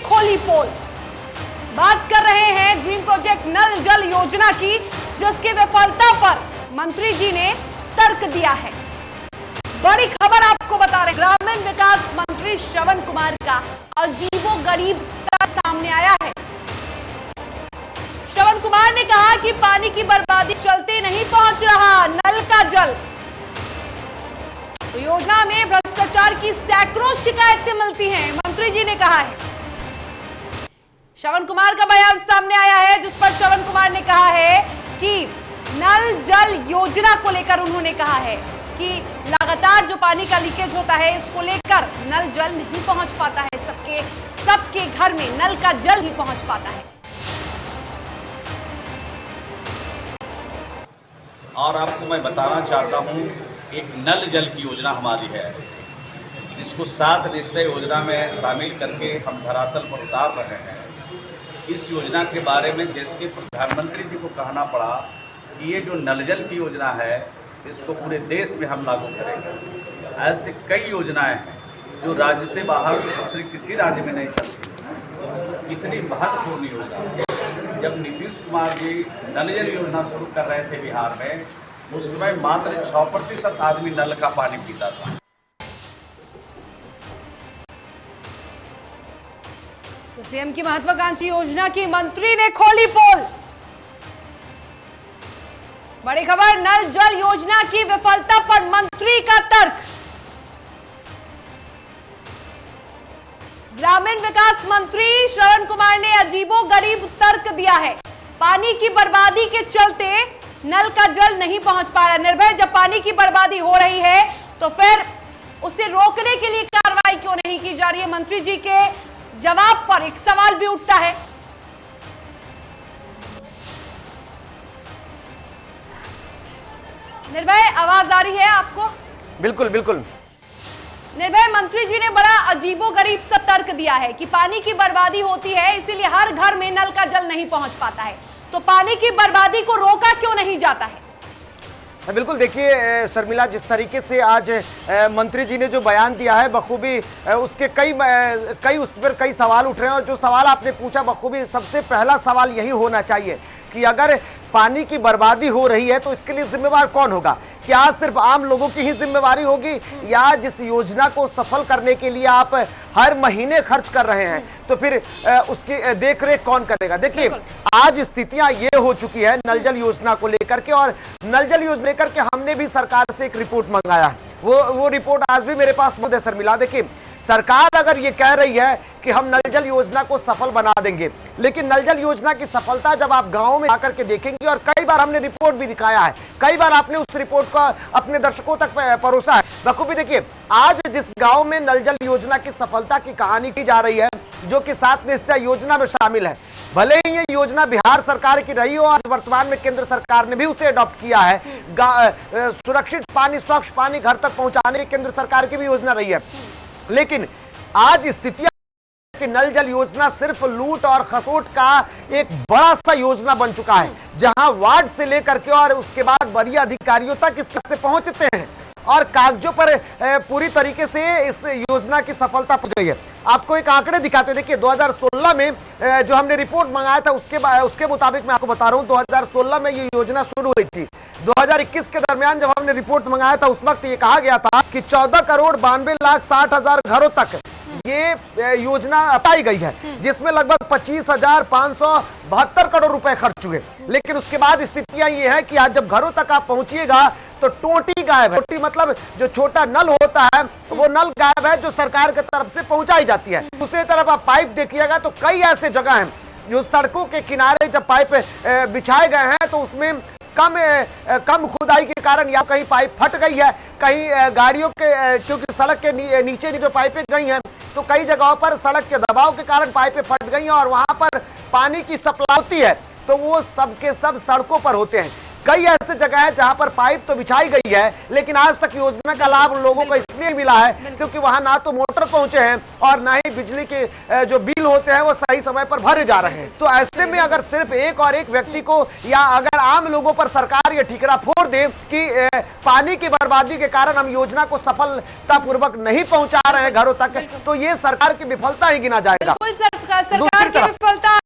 खोली पोल। बात कर रहे हैं ड्रीम प्रोजेक्ट नल जल योजना की, जिसकी विफलता पर मंत्री जी ने तर्क दिया है। बड़ी खबर आपको बता रहे, ग्रामीण विकास मंत्री श्रवण कुमार का अजीबोगरीब तर्क सामने आया है। श्रवण कुमार ने कहा कि पानी की बर्बादी चलते नहीं पहुंच रहा नल का जल। तो योजना में भ्रष्टाचार की सैकड़ों शिकायतें मिलती हैं, मंत्री जी ने कहा है। श्रवण कुमार का बयान सामने आया है, जिस पर श्रवण कुमार ने कहा है कि नल जल योजना को लेकर उन्होंने कहा है कि लगातार जो पानी का लीकेज होता है, इसको लेकर नल जल नहीं पहुंच पाता है, सबके घर में नल का जल नहीं पहुंच पाता है। और आपको मैं बताना चाहता हूं, एक नल जल की योजना हमारी है, जिसको 7 निश्चय योजना में शामिल करके हम धरातल पर उतार रहे हैं। इस योजना के बारे में देश के प्रधानमंत्री जी को कहना पड़ा कि ये जो नल जल की योजना है, इसको पूरे देश में हम लागू करेंगे। ऐसे कई योजनाएं हैं जो राज्य से बाहर दूसरे किसी राज्य में नहीं चलती। इतनी महत्वपूर्ण योजना, जब नीतीश कुमार जी नल जल योजना शुरू कर रहे थे बिहार में, उस समय मात्र 6% आदमी नल का पानी पीता था। तो सीएम की महत्वाकांक्षी योजना की मंत्री ने खोली पोल। बड़ी खबर, नल जल योजना की विफलता पर मंत्री का तर्क। ग्रामीण विकास मंत्री श्रवण कुमार ने अजीबोगरीब तर्क दिया है। पानी की बर्बादी के चलते नल का जल नहीं पहुंच पा रहा। निर्भय, जब पानी की बर्बादी हो रही है तो फिर उसे रोकने के लिए कार्रवाई क्यों नहीं की जा रही है? मंत्री जी के जवाब पर एक सवाल भी उठता है। निर्भय, आवाज आ रही है आपको? बिल्कुल बिल्कुल। निर्भय, मंत्री जी ने बड़ा अजीबोगरीब सा तर्क दिया है कि पानी की बर्बादी होती है, इसीलिए हर घर में नल का जल नहीं पहुंच पाता है। तो पानी की बर्बादी को रोका क्यों नहीं जाता है? बिल्कुल, देखिए शर्मिला, जिस तरीके से आज मंत्री जी ने जो बयान दिया है, बखूबी उसके कई उस पर कई सवाल उठ रहे हैं। और जो सवाल आपने पूछा, बखूबी सबसे पहला सवाल यही होना चाहिए कि अगर पानी की बर्बादी हो रही है तो इसके लिए जिम्मेवार कौन होगा? क्या सिर्फ आम लोगों की ही जिम्मेवारी होगी, या जिस योजना को सफल करने के लिए आप हर महीने खर्च कर रहे हैं तो फिर उसकी देखरेख कौन करेगा? देखिए, आज स्थितियां ये हो चुकी है नल जल योजना को लेकर के, और नल जल योजना लेकर के हमने भी सरकार से एक रिपोर्ट मंगाया। वो रिपोर्ट आज भी मेरे पास मौजूद है। शर्मिला, देखिए, सरकार अगर ये कह रही है कि हम नल जल योजना को सफल बना देंगे, लेकिन नल जल योजना की सफलता जब आप गांव में आकर के देखेंगे, और कई बार हमने रिपोर्ट भी दिखाया है, कई बार आपने उस रिपोर्ट को अपने दर्शकों तक परोसा है। बखूबी देखिए, आज जिस गांव में नल जल योजना की सफलता की कहानी की जा रही है, जो कि 7 निश्चय योजना में शामिल है, भले ही ये योजना बिहार सरकार की रही हो और वर्तमान में केंद्र सरकार ने भी उसे अडॉप्ट किया है, सुरक्षित पानी, स्वच्छ पानी घर तक पहुंचाने की केंद्र सरकार की भी योजना रही है, लेकिन आज स्थितियां कि नल जल योजना सिर्फ लूट और खसोट का एक बड़ा सा योजना बन चुका है, जहां वार्ड से लेकर के और उसके बाद वरीय अधिकारियों तक इससे पहुंचते हैं और कागजों पर पूरी तरीके से इस योजना की सफलता पहुंच गई है। आपको एक आंकड़े दिखाते हैं। देखिए, 2016 में जो हमने रिपोर्ट मंगाया था, उसके मुताबिक मैं आपको बता रहा हूं, 2016 में ये योजना शुरू हुई थी। 2021 के दरमियान जब हमने रिपोर्ट मंगाया था, उस वक्त ये कहा गया था कि 14,92,60,000 घरों तक ये योजना अपनाई गई है, जिसमें लगभग 25,572 करोड़ रुपए खर्च हुए। लेकिन उसके बाद स्थितियां ये है कि आज जब घरों तक आप पहुंचिएगा तो टोटी गायब है। टोटी मतलब जो छोटा नल होता है, वो नल गायब है जो सरकार की तरफ से पहुंचाई जाती है। दूसरी तरफ आप पाइप देखिएगा तो कई ऐसे जगह हैं जो सड़कों के किनारे जब पाइप बिछाए गए हैं तो उसमें कम खुदाई के कारण या कहीं पाइप फट गई है, कहीं गाड़ियों के क्योंकि सड़क के नीचे जो पाइपें गई हैं तो कई जगहों पर सड़क के दबाव के कारण पाइपें फट गई हैं और वहां पर पानी की सप्लाई होती है तो वो सब के सब सड़कों पर होते हैं। कई ऐसे जगह है जहां पर पाइप तो बिछाई गई है, लेकिन आज तक योजना का लाभ लोगों को इसलिए मिला है क्योंकि वहां ना तो मोटर पहुंचे हैं और ना ही बिजली के जो बिल होते हैं वो सही समय पर भरे जा रहे हैं। तो ऐसे में अगर सिर्फ एक और एक व्यक्ति को या अगर आम लोगों पर सरकार ये ठीकरा फोड़ दे कि पानी की बर्बादी के कारण हम योजना को सफलतापूर्वक नहीं पहुंचा रहे हैं घरों तक, तो ये सरकार की विफलता ही गिना जाएगा। सरकार दूसरी की तरफ विफलता